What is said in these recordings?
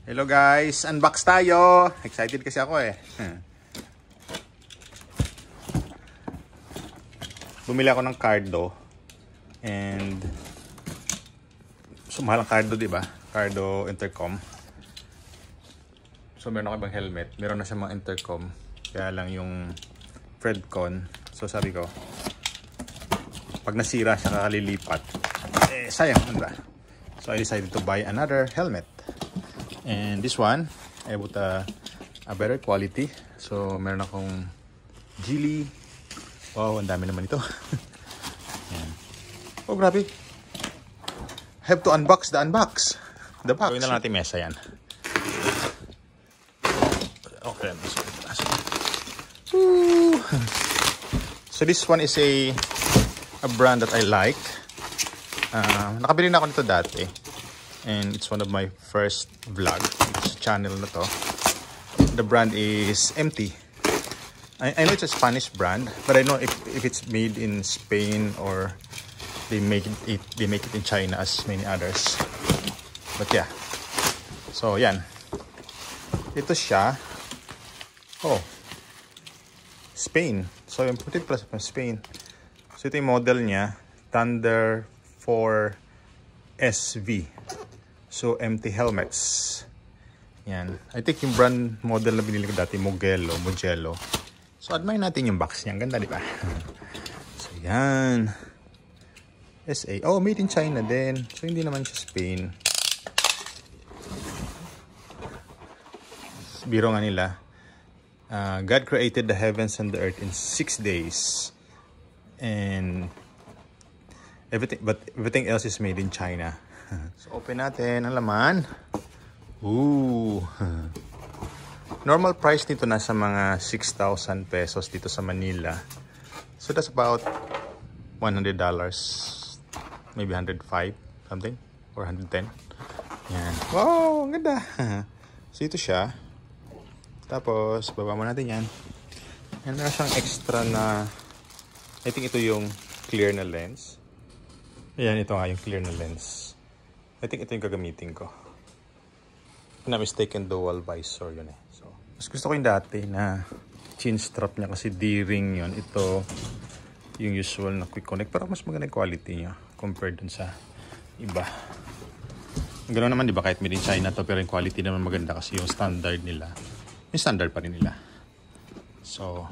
Hello guys, unbox tayo. Excited kasi ako eh. Bumili ako ng Cardo. And so mahal ang Cardo, di ba? Cardo intercom. So meron ako ibang helmet. Meron na siya mga intercom. Kaya lang yung Fredcon. So sabi ko, pag nasira siya kakalilipat, eh sayang, ano ba? So I decided to buy another helmet. And this one, I bought a better quality. So, meron akong Geely. Wow, ang dami naman ito. Oh, grabe. Have to unbox the box. Gawin na lang natin mesa yan. Okay. So, this one is a brand that I like. Nakabili na ako nito dati. And it's one of my first vlog sa channel na to. The brand is MT. I know it's a Spanish brand, but I know if it's made in Spain or they make it in China as many others. But yeah. So yan. Ito siya. Oh. Spain. So yung puti plus from Spain. So ito yung model niya, Thunder 4 SV. So, MT helmets. Yan. I think yung brand model na binili ko dati, Mugello. So, admire natin yung box niya. Ang ganda, di ba? So, yan. SA. Oh, made in China din. So, hindi naman siya Spain. Biro nga nila. God created the heavens and the earth in 6 days. And everything else is made in China. So, open natin ang laman. Ooh. Normal price nito nasa mga 6,000 pesos dito sa Manila. So, that's about $100. Maybe 105 something. Or 110. Yan. Wow, ang ganda. So, ito siya. Tapos, baba mo natin yan. And meron siyang extra na, I think ito yung clear na lens. Ayan, ito nga yung clear na lens. I think ito yung gagamitin ko. Na mistaken dual visor yun eh. So, mas gusto ko yung dati na chin strap niya kasi D-ring yun. Ito yung usual na quick connect. Pero mas maganda yung quality niya compared dun sa iba. Ganoon naman, di ba? Kahit made in China to, pero yung quality naman maganda kasi yung standard nila. Yung standard pa rin nila. So,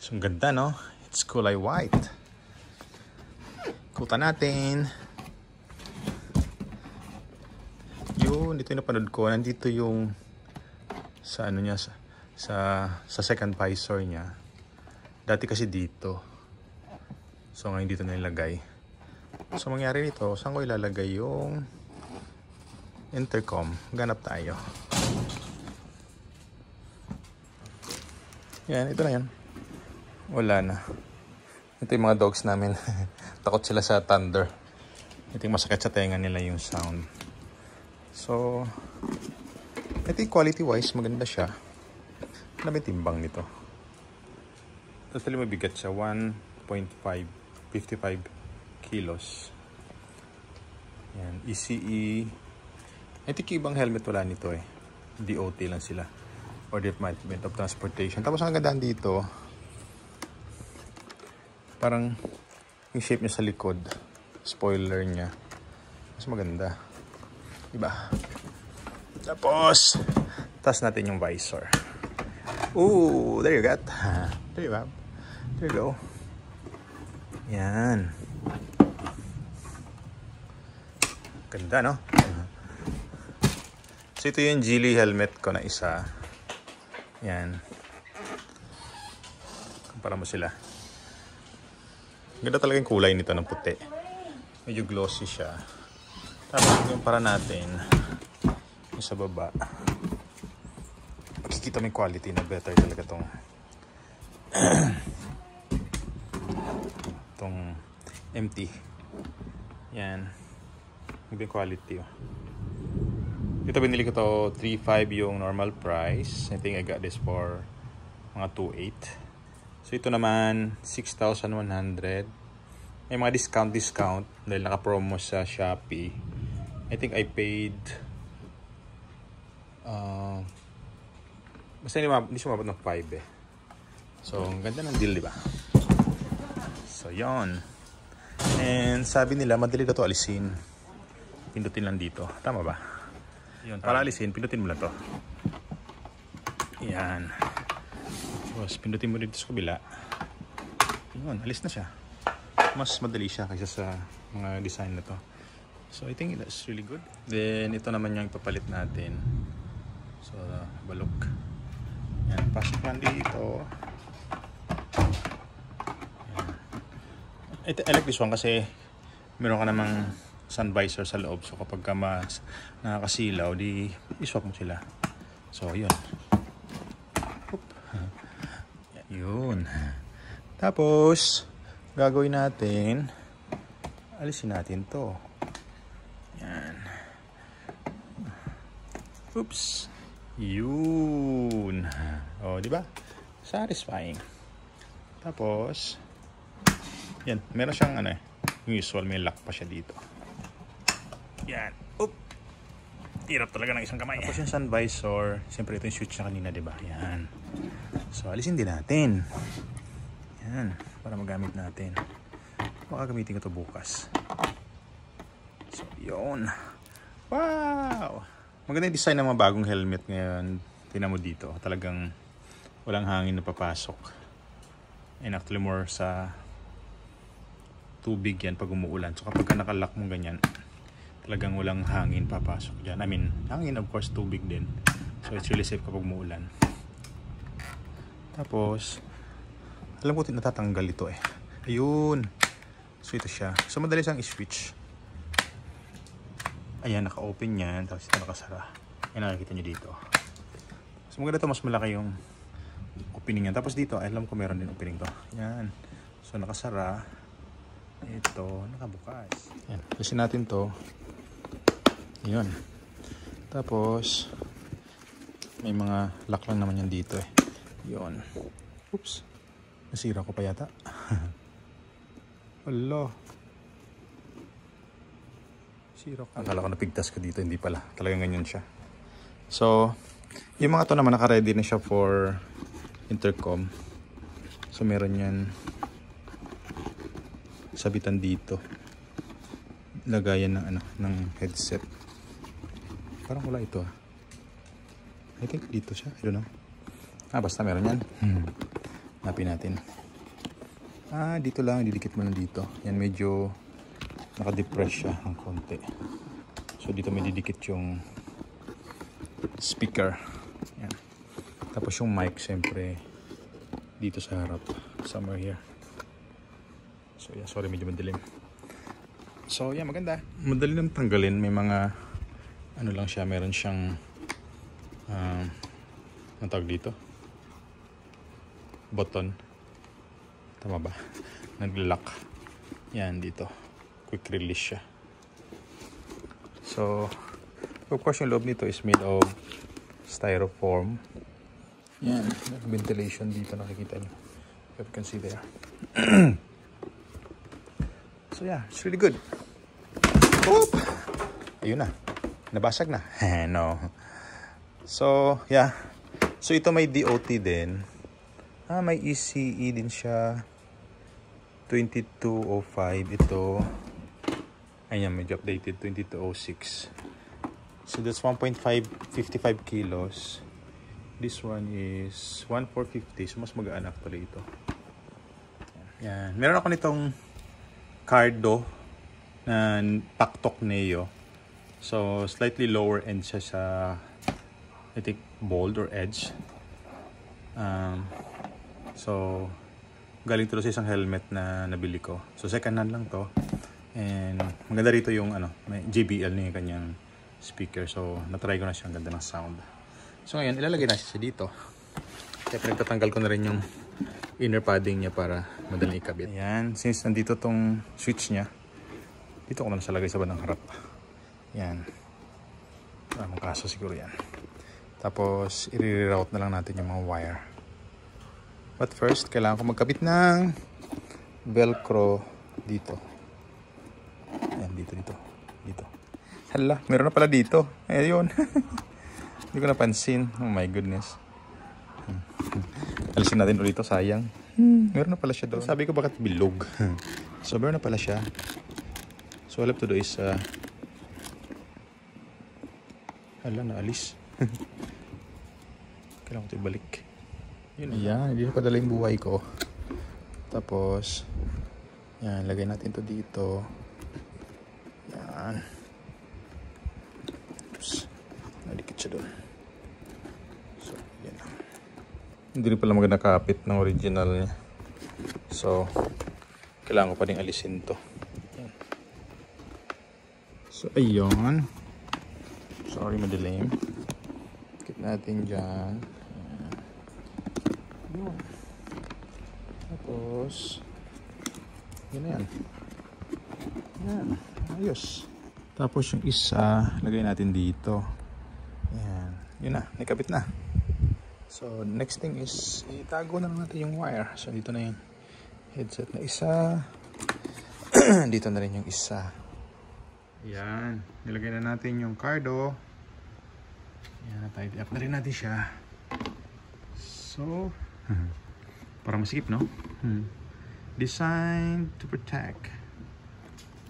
so ang ganda, no? It's kulay white. Kuta natin. Yun, dito yung napanood ko. Nandito yung sa ano niya, sa second visor niya. Dati kasi dito. So ngayon dito na nilagay. So mangyari nito, saan ko ilalagay yung intercom? Ganap tayo. Yan, ito na yan. Wala na. Ito yung mga dogs namin. Takot sila sa thunder. Ito yung masakit sa tenga nila yung sound. So, I think quality-wise, maganda siya. Ano ba yung timbang nito? Totally mabigat siya. 1.55 kilos. Yan. ECE. I think yung ibang helmet wala nito eh. DOT lang sila. Or Department of Transportation. Tapos ang gandaan dito, parang yung shape niya sa likod. Spoiler niya. Mas maganda. Diba? Tapos, taas natin yung visor. Ooh, there you got. There you have. There you go. Yan. Ganda, no? So, ito yung Geely helmet ko na isa. Yan. Kumpara mo sila. Ganda talaga yung kulay nito ng puti. Medyo glossy siya. Tapos yung para natin yung sa baba. Makikita mo yung quality na better talaga tong MT. Yan. Yung quality. Oh. Ito binili ko to 3.5 yung normal price. I think I got this for mga 2.8. So ito naman 6,100. May mga discount dahil naka-promo sa Shopee. I think I paid Basta hindi sumabot ng 5 eh. So, ang ganda ng deal, di ba? So, yon. And sabi nila, madali na to alisin. Pindutin lang dito. Tama ba? Yun, para alisin, pindutin mo lang to. Yan. Tapos, pindutin mo dito sa kabila. Yun, alis na siya. Mas madali siya kaysa sa mga design na to. So, I think that's really good. Then, ito naman yung ipapalit natin. So, balok. Yan, pasok lang dito. I like this one kasi meron ka namang sun visor sa loob. So kapag ka mas nakakasilaw, di iswap mo sila. So yun. Yun. Tapos, gagawin natin, alisin natin to. Yan. Oops. Yun. O, di ba? Satisfying. Tapos, yan, meron siyang yung usual, may lock pa siya dito. Yan. Oop! Hirap talaga ng isang kamay. Tapos yung sun visor, siyempre ito yung switch na kanina, diba? Yan. So, alisin din natin. Yan, para magamit natin. Makagamitin ko ito bukas. So, yun. Wow! Maganda yung design ng mga bagong helmet ngayon. Tingnan mo dito, talagang walang hangin na papasok. And actually more sa tubig yan pag umuulan. So kapag nakalock mo ganyan, talagang walang hangin papasok dyan. I mean, hangin of course, tubig din. So it's really safe kapag umuulan. Tapos, alam ko natatanggal ito eh. Ayun. So ito siya. So madali siyang i-switch. Ayan, naka-open yan. Tapos ito nakasara. Ayan, nakikita nyo dito. So maganda ito, mas malaki yung opening yan. Tapos dito, alam ko meron din opening to. Yan. So nakasara. Ito, nakabukas. Yan. Kasi natin to. Yun. Tapos, may mga lock lang naman yan dito eh. Yun. Oops. Nasira ko pa yata. Wala. Sira ko. Akala ko napigtas ko dito. Hindi pala. Talagang ganyan siya. So, yung mga to naman naka-ready na siya for intercom. So, meron yan sabitan dito. Lagayan ng ng headset. Parang wala ito ah. I think dito siya. I don't know. Basta meron yan. Hanapin natin. Dito lang. Didikit mo lang dito. Yan medyo naka-depress siya ng konti. So dito may didikit yung speaker. Yan. Tapos yung mic siyempre dito sa harap. Somewhere here. So yeah, sorry medyo madilim. So yeah, maganda. Madali lang tanggalin. May mga ano lang siya, meron siyang ang tawag dito? Button. Tama ba? Nag-lock. Yan dito. Quick release siya. So of course yung loob nito is made of styrofoam. Yan, ventilation dito nakikita niyo. You can see there. So yeah, it's really good. Oop! Ayun na. Nabasag na. No. So, yeah. So ito may DOT din. May ECE din siya. 2205 ito. Ayan, medyo updated. 2206. So that's 1.55 kilos. This one is 1,450. So mas magaan actually ito. Yan. Meron ako nitong Cardo na Taktok Neo. So slightly lower end siya sa I think bold or edge. So galing to sa isang helmet na nabili ko. So second hand lang to. And maganda rito yung may JBL na yung kanyang speaker. So natry ko na siya, ang ganda ng sound. So ngayon ilalagay na siya dito. Kaya pinagtatanggal ko na rin yung inner padding niya para madaling ikabit. Ayan, since nandito tong switch niya, dito ko na siya lagay sa bandang harap. Yan. Maraming kaso siguro yan. Tapos, i-reroute na lang natin yung mga wire. But first, kailangan ko magkabit ng velcro dito. Ayan, dito. Hala, meron na pala dito. Ayun. Hindi ko napansin. Oh my goodness. Alisin natin ulit ito, sayang. Meron na pala siya doon. Sabi ko bakit bilog. So meron na pala siya. So all I have to do is hala, naalis. Kailangan ko ito ibalik. Yun, ayan, hindi na padala yung buhay ko. Tapos yan, lagay natin ito dito. Yan. Oops. Nadikit siya doon. So, yan. Hindi rin pala maganda kapit ng original niya. So, kailangan ko pa rin alisin to. Yan. So, ayun. Sorry, madilim. Kit natin dyan. Yan. Tapos, yun na yan. Yan. Ayos. Tapos yung isa, lagay natin dito. Yan. Yun na. Nakabit na. So, next thing is, itago na natin yung wire. So, dito na yung headset na isa. Dito na rin yung isa. Yan. Nilagay na natin yung cardo. Yan. Tidy up na rin natin siya. So, para masikip, no? Designed to protect.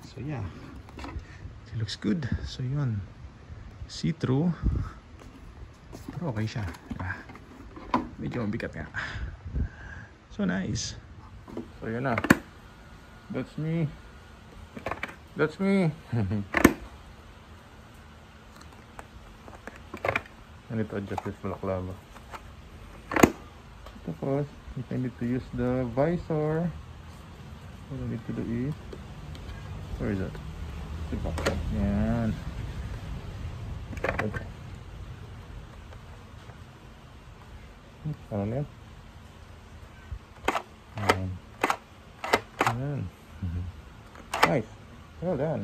So, yeah. It looks good. So, yun. See-through. Pero okay siya. Diba? Medyo mabigat nga. So, nice. So, yun na. That's me. That's me. I need to adjust this balaklava. Tapos, if I need to use the visor, what I need to do is, where is that? Yan. Okay. Ano na yan? Yan. Nice. Well done.